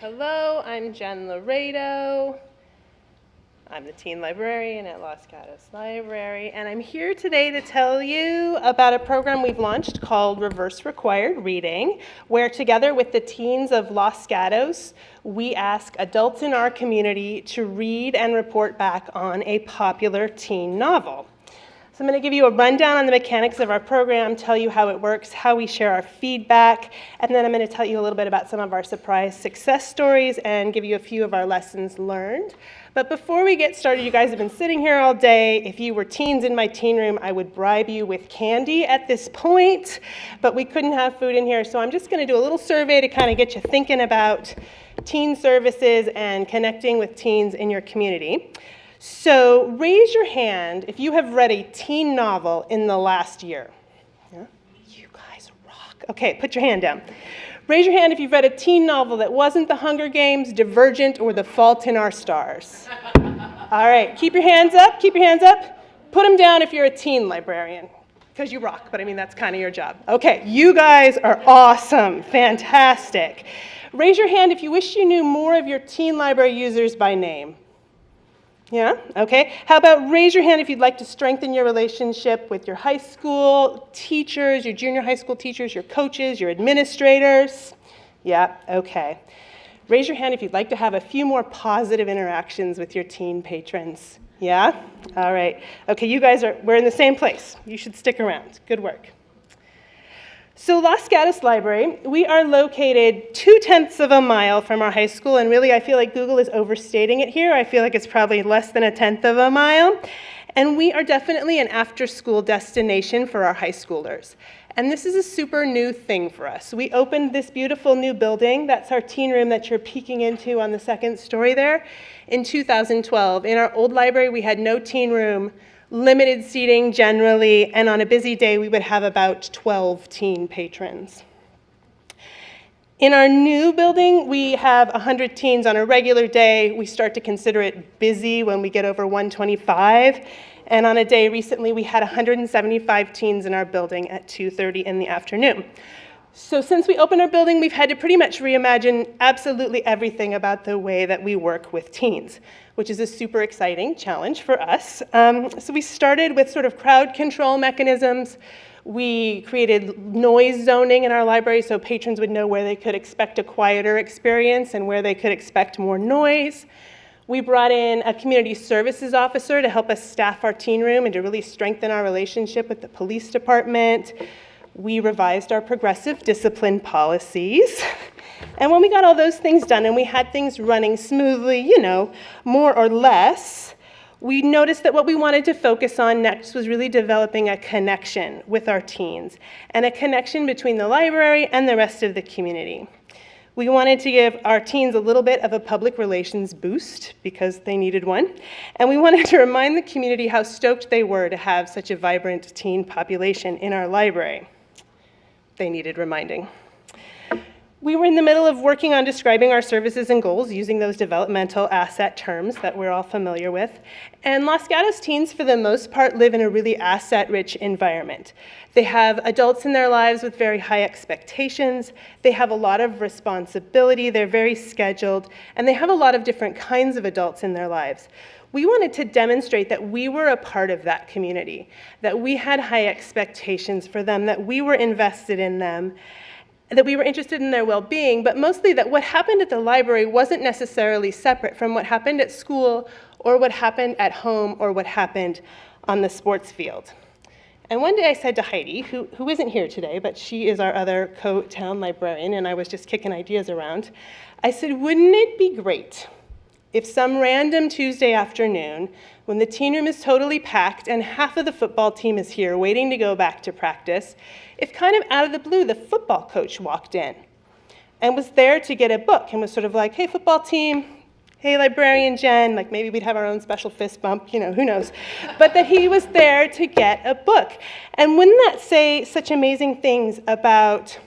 Hello, I'm Jen Laredo. I'm the teen librarian at Los Gatos Library, and I'm here today to tell you about a program we've launched called Reverse Required Reading, where together with the teens of Los Gatos, we ask adults in our community to read and report back on a popular teen novel. So I'm going to give you a rundown on the mechanics of our program, tell you how it works, how we share our feedback, and then I'm going to tell you a little bit about some of our surprise success stories and give you a few of our lessons learned. But before we get started, you guys have been sitting here all day. If you were teens in my teen room, I would bribe you with candy at this point, but we couldn't have food in here, so I'm just going to do a little survey to kind of get you thinking about teen services and connecting with teens in your community. So raise your hand if you have read a teen novel in the last year. Yeah? You guys rock. Okay, put your hand down. Raise your hand if you've read a teen novel that wasn't The Hunger Games, Divergent, or The Fault in Our Stars. All right, keep your hands up, keep your hands up. Put them down if you're a teen librarian, because you rock, but I mean, that's kind of your job. Okay, you guys are awesome, fantastic. Raise your hand if you wish you knew more of your teen library users by name. Yeah, okay. How about raise your hand if you'd like to strengthen your relationship with your high school teachers, your junior high school teachers, your coaches, your administrators. Yeah, okay. Raise your hand if you'd like to have a few more positive interactions with your teen patrons. Yeah? All right. Okay, you guys we're in the same place. You should stick around. Good work. So Los Gatos Library, we are located 0.2 of a mile from our high school, and really I feel like Google is overstating it here. I feel like it's probably less than 1/10 of a mile. And we are definitely an after-school destination for our high schoolers. And this is a super new thing for us. We opened this beautiful new building, that's our teen room that you're peeking into on the second story there, in 2012. In our old library, we had no teen room, limited seating generally, and on a busy day, we would have about 12 teen patrons. In our new building, we have 100 teens on a regular day. We start to consider it busy when we get over 125. And on a day recently, we had 175 teens in our building at 2:30 in the afternoon. So since we opened our building, we've had to pretty much reimagine absolutely everything about the way that we work with teens, which is a super exciting challenge for us. So we started with sort of crowd control mechanisms. We created noise zoning in our library so patrons would know where they could expect a quieter experience and where they could expect more noise. We brought in a community services officer to help us staff our teen room and to really strengthen our relationship with the police department. We revised our progressive discipline policies. And when we got all those things done and we had things running smoothly, you know, more or less, we noticed that what we wanted to focus on next was really developing a connection with our teens and a connection between the library and the rest of the community. We wanted to give our teens a little bit of a public relations boost because they needed one. And we wanted to remind the community how stoked they were to have such a vibrant teen population in our library. They needed reminding. We were in the middle of working on describing our services and goals using those developmental asset terms that we're all familiar with. And Los Gatos teens, for the most part, live in a really asset-rich environment. They have adults in their lives with very high expectations. They have a lot of responsibility. They're very scheduled. And they have a lot of different kinds of adults in their lives. We wanted to demonstrate that we were a part of that community, that we had high expectations for them, that we were invested in them, that we were interested in their well-being, but mostly that what happened at the library wasn't necessarily separate from what happened at school or what happened at home or what happened on the sports field. And one day I said to Heidi, who isn't here today, but she is our other co-town librarian, and I was just kicking ideas around, I said, wouldn't it be great if some random Tuesday afternoon, when the teen room is totally packed and half of the football team is here waiting to go back to practice, if kind of out of the blue, the football coach walked in and was there to get a book and was sort of like, hey, football team, hey, librarian Jen, like maybe we'd have our own special fist bump, you know, who knows. But that he was there to get a book. And wouldn't that say such amazing things about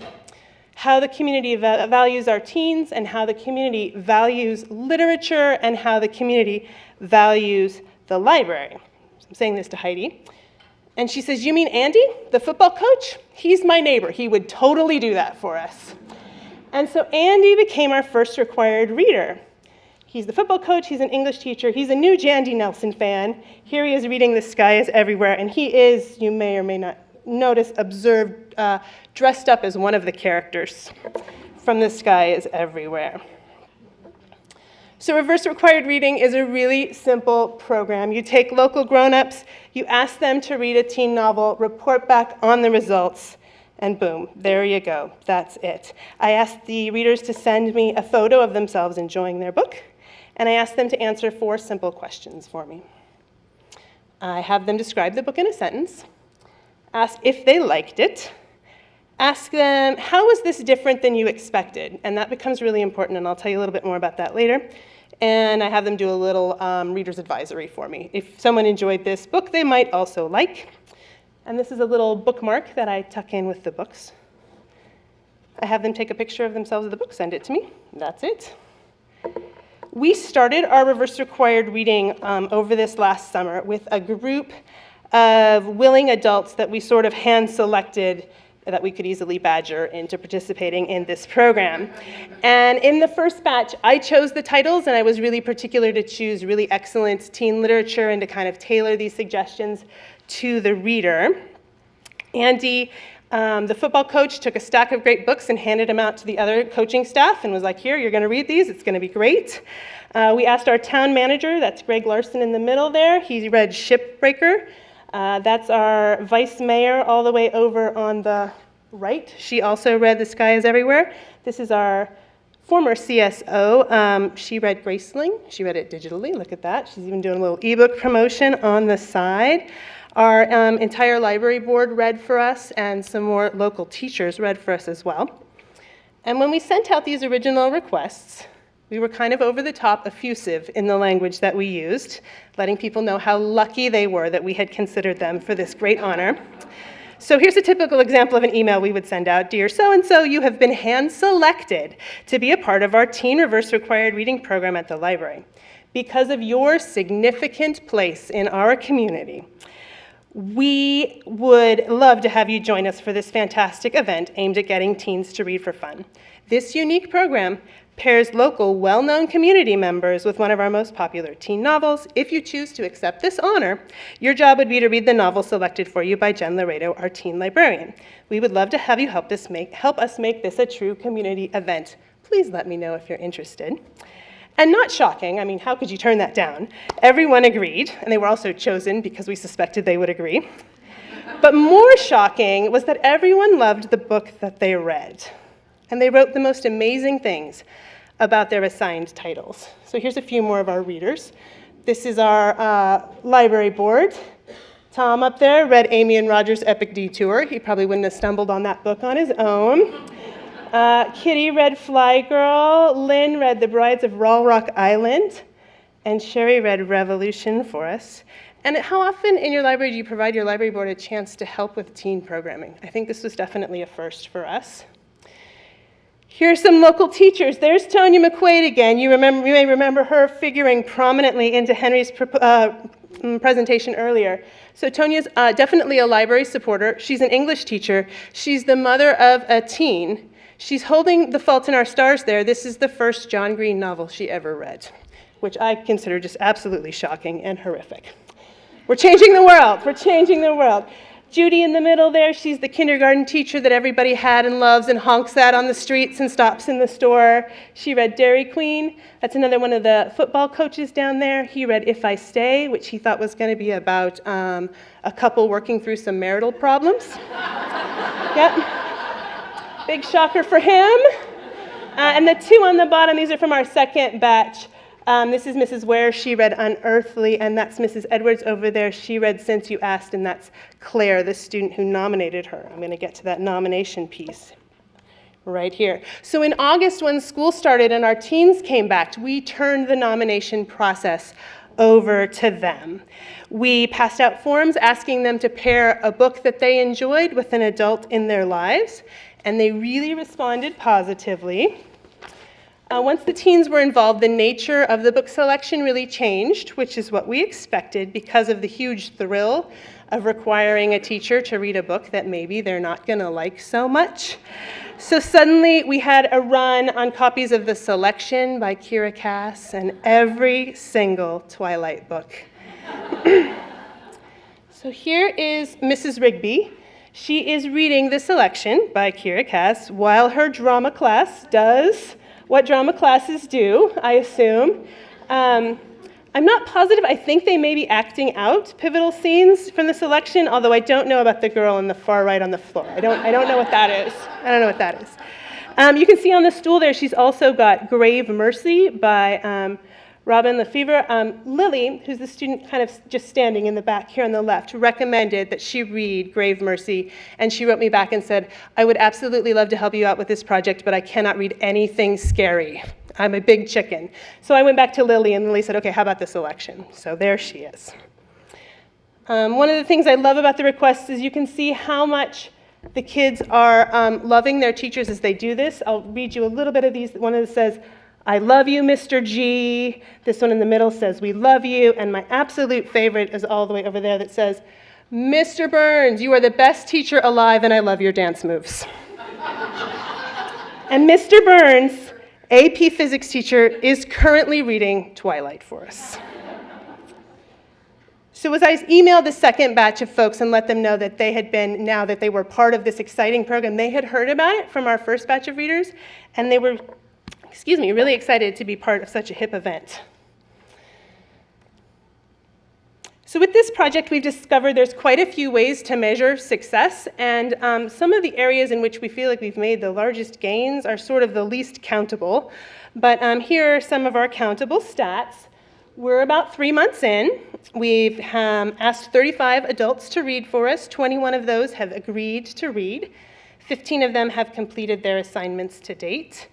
how the community values our teens and how the community values literature and how the community values the library? So I'm saying this to Heidi. And she says, you mean Andy, the football coach? He's my neighbor. He would totally do that for us. And so Andy became our first required reader. He's the football coach, he's an English teacher, he's a new Jandy Nelson fan. Here he is reading The Sky is Everywhere, and he is, you may or may not notice, observed, dressed up as one of the characters from The Sky is Everywhere. So reverse required reading is a really simple program. You take local grown-ups, you ask them to read a teen novel, report back on the results, and boom, there you go, that's it. I asked the readers to send me a photo of themselves enjoying their book, and I asked them to answer 4 simple questions for me. I have them describe the book in a sentence, ask if they liked it, ask them, how was this different than you expected? And that becomes really important, and I'll tell you a little bit more about that later. And I have them do a little reader's advisory for me. If someone enjoyed this book, they might also like. And this is a little bookmark that I tuck in with the books. I have them take a picture of themselves with the book, send it to me. That's it. We started our reverse required reading over this last summer with a group of willing adults that we sort of hand-selected that we could easily badger into participating in this program. And in the first batch, I chose the titles, and I was really particular to choose really excellent teen literature and to kind of tailor these suggestions to the reader. Andy, the football coach, took a stack of great books and handed them out to the other coaching staff and was like, here, you're gonna read these, it's gonna be great. We asked our town manager, that's Greg Larson in the middle there, he read Shipbreaker. That's our vice mayor all the way over on the right. She also read The Sky is Everywhere. This is our former CSO. She read Graceling. She read it digitally. Look at that. She's even doing a little ebook promotion on the side. Our entire library board read for us, and some more local teachers read for us as well. And when we sent out these original requests, we were kind of over the top effusive in the language that we used, letting people know how lucky they were that we had considered them for this great honor. So here's a typical example of an email we would send out. Dear so-and-so, you have been hand-selected to be a part of our Teen Reverse Required Reading program at the library. Because of your significant place in our community, we would love to have you join us for this fantastic event aimed at getting teens to read for fun. This unique program pairs local, well-known community members with one of our most popular teen novels. If you choose to accept this honor, your job would be to read the novel selected for you by Jen Laredo, our teen librarian. We would love to have you help us make this a true community event. Please let me know if you're interested. And not shocking, I mean, how could you turn that down? Everyone agreed, and they were also chosen because we suspected they would agree. But more shocking was that everyone loved the book that they read. And they wrote the most amazing things about their assigned titles. So here's a few more of our readers. This is our library board. Tom up there read Amy and Roger's Epic Detour. He probably wouldn't have stumbled on that book on his own. Kitty read Fly Girl. Lynn read The Brides of Raw Rock Island. And Sherry read Revolution for us. And how often in your library do you provide your library board a chance to help with teen programming? I think this was definitely a first for us. Here are some local teachers. There's Tonya McQuaid again. You may remember her figuring prominently into Henry's presentation earlier. So Tonya's definitely a library supporter. She's an English teacher. She's the mother of a teen. She's holding The Fault in Our Stars there. This is the first John Green novel she ever read, which I consider just absolutely shocking and horrific. We're changing the world. We're changing the world. Judy in the middle there, she's the kindergarten teacher that everybody had and loves and honks at on the streets and stops in the store. She read Dairy Queen. That's another one of the football coaches down there. He read If I Stay, which he thought was going to be about a couple working through some marital problems. Yep. Big shocker for him. And the two on the bottom, these are from our second batch. This is Mrs. Ware. She read Unearthly, and that's Mrs. Edwards over there. She read Since You Asked, and that's Claire, the student who nominated her. I'm going to get to that nomination piece right here. So in August, when school started and our teens came back, we turned the nomination process over to them. We passed out forms asking them to pair a book that they enjoyed with an adult in their lives, and they really responded positively. Once the teens were involved, the nature of the book selection really changed, which is what we expected because of the huge thrill of requiring a teacher to read a book that maybe they're not going to like so much. So suddenly we had a run on copies of The Selection by Kira Cass and every single Twilight book. So here is Mrs. Rigby. She is reading The Selection by Kira Cass while her drama class does what drama classes do, I assume. I'm not positive. I think they may be acting out pivotal scenes from The Selection, although I don't know about the girl on the far right on the floor. I don't know what that is. I don't know what that is. You can see on the stool there, she's also got Grave Mercy by Robin Lefevre. Lily, who's the student kind of just standing in the back here on the left, recommended that she read Grave Mercy, and she wrote me back and said, I would absolutely love to help you out with this project, but I cannot read anything scary. I'm a big chicken. So I went back to Lily, and Lily said, okay, how about The Selection? So there she is. One of the things I love about the requests is you can see how much the kids are loving their teachers as they do this. I'll read you a little bit of these. One of them says, I love you, Mr. G. This one in the middle says, we love you. And my absolute favorite is all the way over there that says, Mr. Burns, you are the best teacher alive, and I love your dance moves. And Mr. Burns, AP physics teacher, is currently reading Twilight for us. So as I emailed the second batch of folks and let them know that they had been, now that they were part of this exciting program, they had heard about it from our first batch of readers, and they were really excited to be part of such a hip event. So with this project, we've discovered there's quite a few ways to measure success, and some of the areas in which we feel like we've made the largest gains are sort of the least countable. But here are some of our countable stats. We're about 3 months in. We've asked 35 adults to read for us. 21 of those have agreed to read. 15 of them have completed their assignments to date.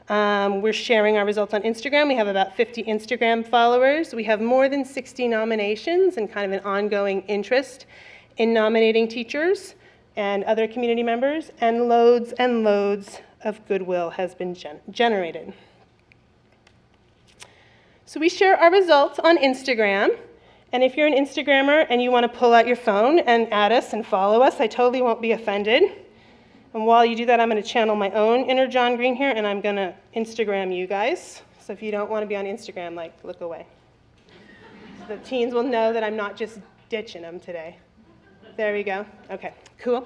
We're sharing our results on Instagram. We have about 50 Instagram followers. We have more than 60 nominations and kind of an ongoing interest in nominating teachers and other community members, and loads of goodwill has been generated. So we share our results on Instagram, and if you're an Instagrammer and you want to pull out your phone and add us and follow us, I totally won't be offended. And while you do that, I'm going to channel my own inner John Green here, and I'm going to Instagram you guys. So if you don't want to be on Instagram, look away. So the teens will know that I'm not just ditching them today. There we go. Okay, cool.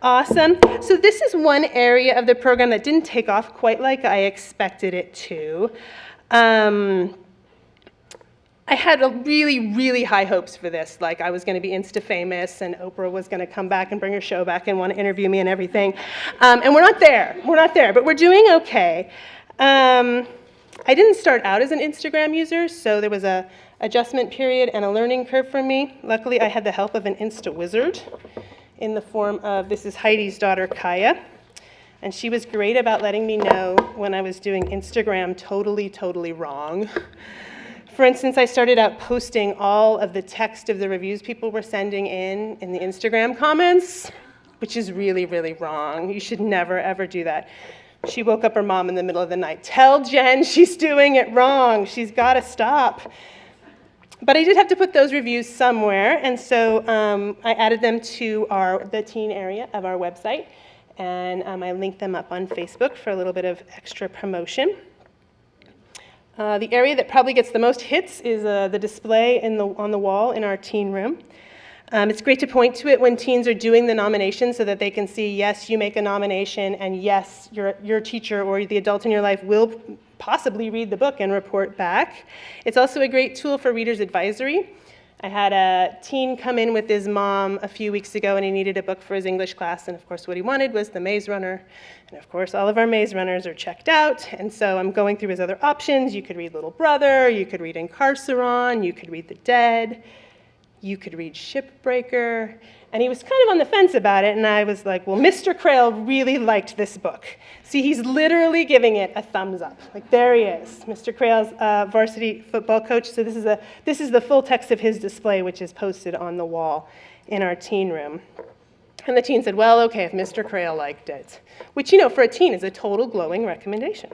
Awesome. So this is one area of the program that didn't take off quite like I expected it to. I had really high hopes for this. Like I was going to be Insta-famous and Oprah was going to come back and bring her show back and want to interview me and everything. And we're not there. We're not there, but we're doing okay. I didn't start out as an Instagram user, so there was a adjustment period and a learning curve for me. Luckily, I had the help of an Insta wizard in the form of, this is Heidi's daughter, Kaya. And she was great about letting me know when I was doing Instagram totally wrong. For instance, I started out posting all of the text of the reviews people were sending in the Instagram comments, which is really wrong. You should never, ever do that. She woke up her mom in the middle of the night. Tell Jen she's doing it wrong. She's got to stop. But I did have to put those reviews somewhere, and so I added them to the teen area of our website, and I linked them up on Facebook for a little bit of extra promotion. The area that probably gets the most hits is the display on the wall in our teen room. It's great to point to it when teens are doing the nomination so that they can see, yes, you make a nomination, and yes, your teacher or the adult in your life will possibly read the book and report back. It's also a great tool for Reader's Advisory. I had a teen come in with his mom a few weeks ago, and he needed a book for his English class, and of course what he wanted was The Maze Runner. And of course all of our Maze Runners are checked out, and so I'm going through his other options. You could read Little Brother, you could read Incarceron, you could read The Dead, you could read Shipbreaker, and he was kind of on the fence about it, and I was like, well, Mr. Crail really liked this book. See, he's literally giving it a thumbs up. Like, there he is, Mr. Crail's varsity football coach. So this is the full text of his display, which is posted on the wall in our teen room. And the teen said, well, okay, if Mr. Crail liked it, which, for a teen is a total glowing recommendation.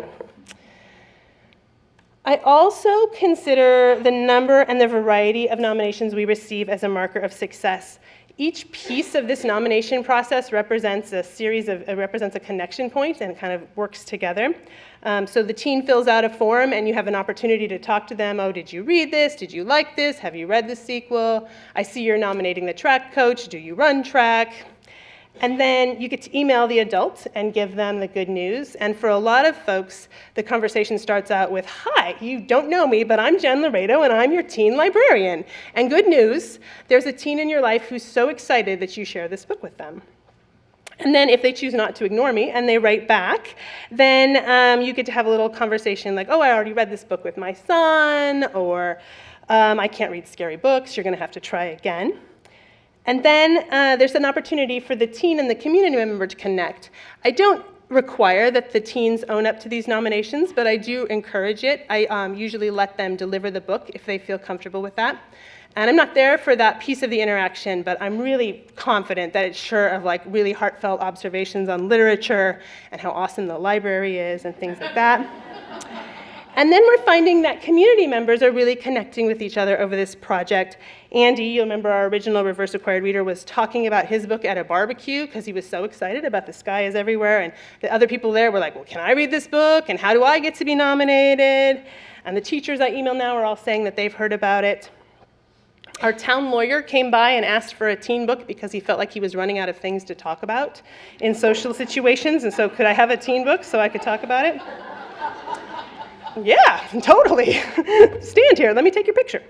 I also consider the number and the variety of nominations we receive as a marker of success. Each piece of this nomination process represents a connection point and kind of works together. So the teen fills out a form and you have an opportunity to talk to them. Oh, did you read this? Did you like this? Have you read the sequel? I see you're nominating the track coach. Do you run track? And then you get to email the adult and give them the good news. And for a lot of folks, the conversation starts out with, "Hi, you don't know me, but I'm Jen Laredo, and I'm your teen librarian. And good news, there's a teen in your life who's so excited that you share this book with them." And then if they choose not to ignore me and they write back, then you get to have a little conversation like, "Oh, I already read this book with my son," or "I can't read scary books, you're going to have to try again." And then there's an opportunity for the teen and the community member to connect. I don't require that the teens own up to these nominations, but I do encourage it. I usually let them deliver the book if they feel comfortable with that. And I'm not there for that piece of the interaction, but I'm really confident that it's sure of like really heartfelt observations on literature and how awesome the library is and things like that. And then we're finding that community members are really connecting with each other over this project. Andy, you'll remember our original Reverse Required Reader, was talking about his book at a barbecue because he was so excited about The Sky is Everywhere, and the other people there were like, "Well, can I read this book? And how do I get to be nominated?" And the teachers I email now are all saying that they've heard about it. Our town lawyer came by and asked for a teen book because he felt like he was running out of things to talk about in social situations, and so could I have a teen book so I could talk about it? Yeah, totally. Stand here, let me take your picture.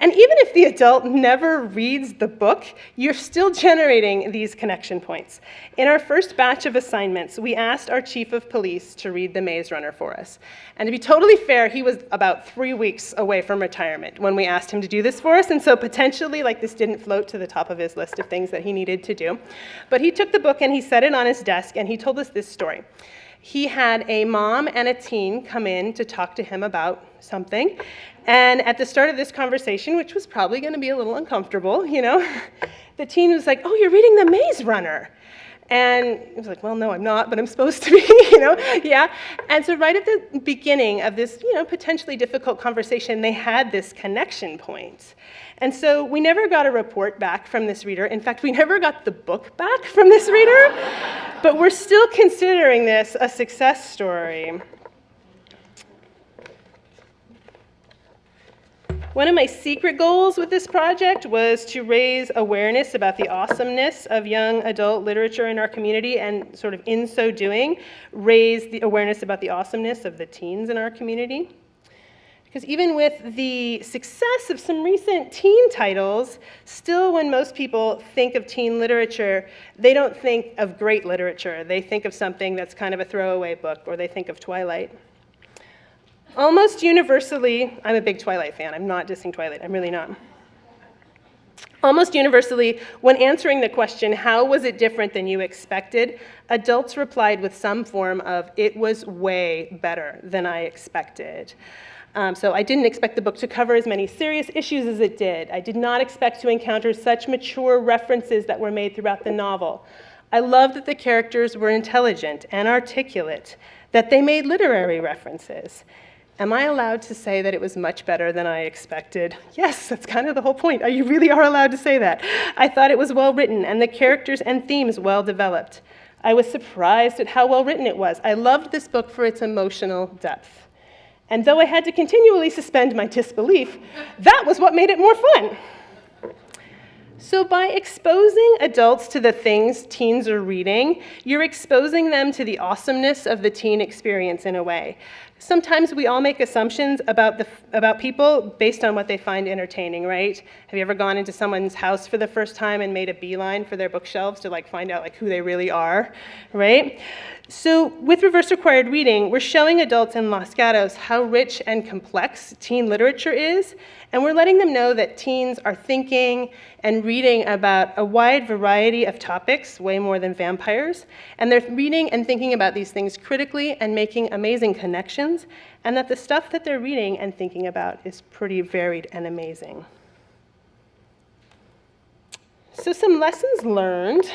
And even if the adult never reads the book, you're still generating these connection points. In our first batch of assignments, we asked our chief of police to read The Maze Runner for us. And to be totally fair, he was about 3 weeks away from retirement when we asked him to do this for us, and so potentially like this didn't float to the top of his list of things that he needed to do. But he took the book and he set it on his desk and he told us this story. He had a mom and a teen come in to talk to him about something. And at the start of this conversation, which was probably going to be a little uncomfortable, the teen was like, "Oh, you're reading The Maze Runner." And he was like, "Well, no, I'm not, but I'm supposed to be," yeah. And so right at the beginning of this, potentially difficult conversation, they had this connection point. And so we never got a report back from this reader. In fact, we never got the book back from this reader, but we're still considering this a success story. One of my secret goals with this project was to raise awareness about the awesomeness of young adult literature in our community, and sort of in so doing, raise the awareness about the awesomeness of the teens in our community. Because even with the success of some recent teen titles, still when most people think of teen literature, they don't think of great literature. They think of something that's kind of a throwaway book, or they think of Twilight. Almost universally, I'm a big Twilight fan. I'm not dissing Twilight, I'm really not. Almost universally, when answering the question, "How was it different than you expected?" adults replied with some form of, "It was way better than I expected." So I didn't expect the book to cover as many serious issues as it did. I did not expect to encounter such mature references that were made throughout the novel. I loved that the characters were intelligent and articulate, that they made literary references. Am I allowed to say that it was much better than I expected? Yes, that's kind of the whole point. You really are allowed to say that. I thought it was well written and the characters and themes well developed. I was surprised at how well written it was. I loved this book for its emotional depth. And though I had to continually suspend my disbelief, that was what made it more fun. So by exposing adults to the things teens are reading, you're exposing them to the awesomeness of the teen experience in a way. Sometimes we all make assumptions about people based on what they find entertaining, right? Have you ever gone into someone's house for the first time and made a beeline for their bookshelves to find out who they really are, right? So with Reverse Required Reading, we're showing adults in Los Gatos how rich and complex teen literature is, and we're letting them know that teens are thinking and reading about a wide variety of topics, way more than vampires, and they're reading and thinking about these things critically and making amazing connections, and that the stuff that they're reading and thinking about is pretty varied and amazing. So some lessons learned.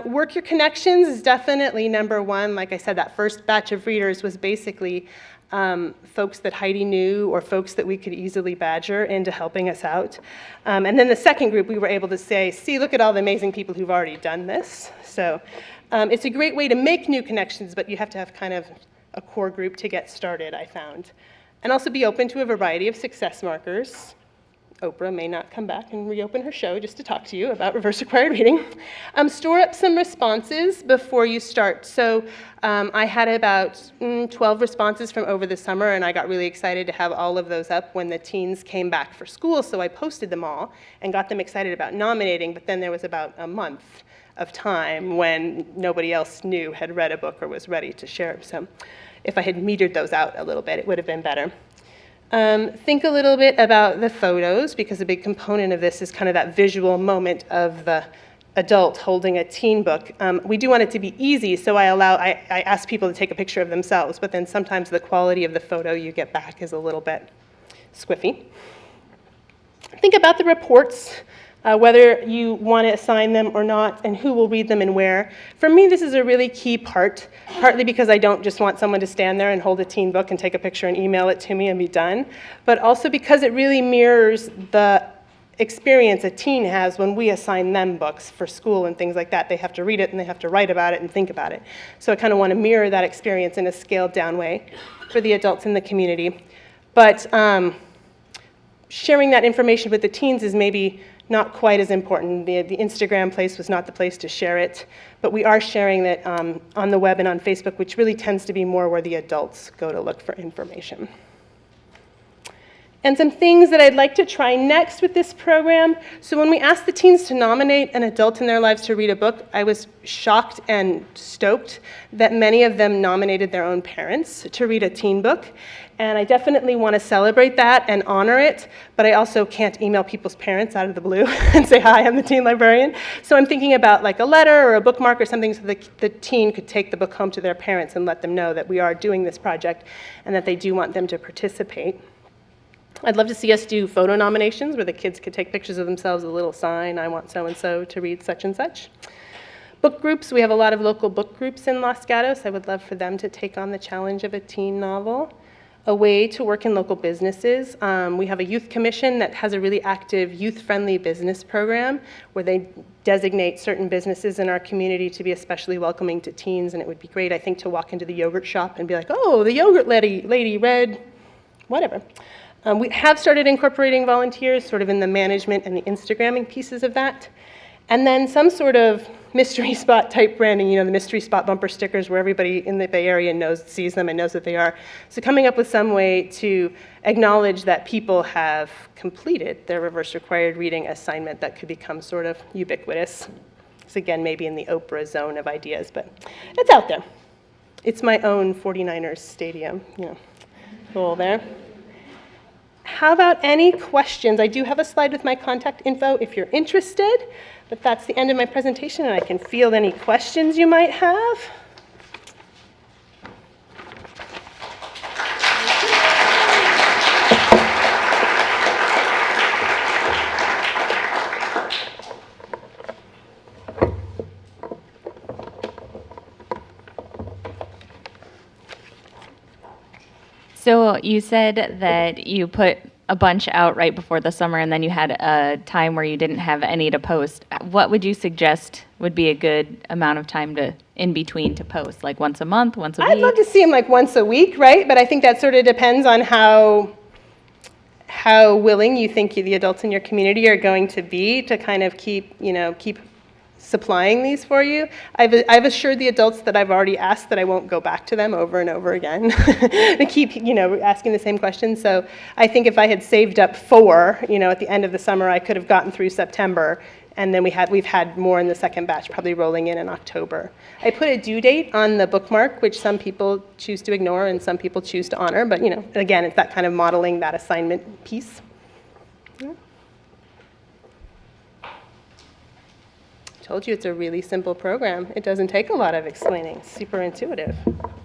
Work your connections is definitely number one. Like I said, that first batch of readers was basically folks that Heidi knew or folks that we could easily badger into helping us out. And then the second group, we were able to say, see, look at all the amazing people who've already done this. So it's a great way to make new connections, but you have to have kind of a core group to get started, I found. And also be open to a variety of success markers. Oprah may not come back and reopen her show just to talk to you about reverse required reading. Store up some responses before you start. So I had about 12 responses from over the summer, and I got really excited to have all of those up when the teens came back for school, so I posted them all and got them excited about nominating, but then there was about a month of time when nobody else knew had read a book or was ready to share. So if I had metered those out a little bit, it would have been better. Think a little bit about the photos, because a big component of this is kind of that visual moment of the adult holding a teen book. We do want it to be easy, so I ask people to take a picture of themselves, but then sometimes the quality of the photo you get back is a little bit squiffy. Think about the reports, whether you want to assign them or not, and who will read them and where. For me, this is a really key part, partly because I don't just want someone to stand there and hold a teen book and take a picture and email it to me and be done, but also because it really mirrors the experience a teen has when we assign them books for school and things like that. They have to read it and they have to write about it and think about it. So I kind of want to mirror that experience in a scaled down way for the adults in the community. But sharing that information with the teens is maybe not quite as important. The Instagram place was not the place to share it, but we are sharing it on the web and on Facebook, which really tends to be more where the adults go to look for information. And some things that I'd like to try next with this program. So when we asked the teens to nominate an adult in their lives to read a book, I was shocked and stoked that many of them nominated their own parents to read a teen book. And I definitely want to celebrate that and honor it, but I also can't email people's parents out of the blue and say, hi, I'm the teen librarian. So I'm thinking about like a letter or a bookmark or something so the teen could take the book home to their parents and let them know that we are doing this project and that they do want them to participate. I'd love to see us do photo nominations where the kids could take pictures of themselves, a little sign, I want so-and-so to read such and such. Book groups, we have a lot of local book groups in Los Gatos. I would love for them to take on the challenge of a teen novel. A way to work in local businesses. We have a youth commission that has a really active youth-friendly business program where they designate certain businesses in our community to be especially welcoming to teens, and it would be great, I think, to walk into the yogurt shop and be like, oh, the yogurt lady read whatever. We have started incorporating volunteers sort of in the management and the Instagramming pieces of that. And then some sort of mystery spot type branding, you know, the mystery spot bumper stickers where everybody in the Bay Area sees them and knows what they are. So coming up with some way to acknowledge that people have completed their reverse required reading assignment that could become sort of ubiquitous. So again, maybe in the Oprah zone of ideas, but it's out there. It's my own 49ers stadium, you know, goal there. How about any questions? I do have a slide with my contact info if you're interested, but that's the end of my presentation, and I can field any questions you might have. So you said that you put a bunch out right before the summer, and then you had a time where you didn't have any to post. What would you suggest would be a good amount of time in between to post? Like once a month, once a week? I'd love to see them like once a week, right? But I think that sort of depends on how willing you think the adults in your community are going to be to kind of keep supplying these for you. I've assured the adults that I've already asked that I won't go back to them over and over again to keep, asking the same questions. So I think if I had saved up 4, at the end of the summer, I could have gotten through September, and then we've had more in the second batch, probably rolling in October. I put a due date on the bookmark, which some people choose to ignore and some people choose to honor, but again, it's that kind of modeling that assignment piece. Yeah. Told you it's a really simple program. It doesn't take a lot of explaining. Super intuitive.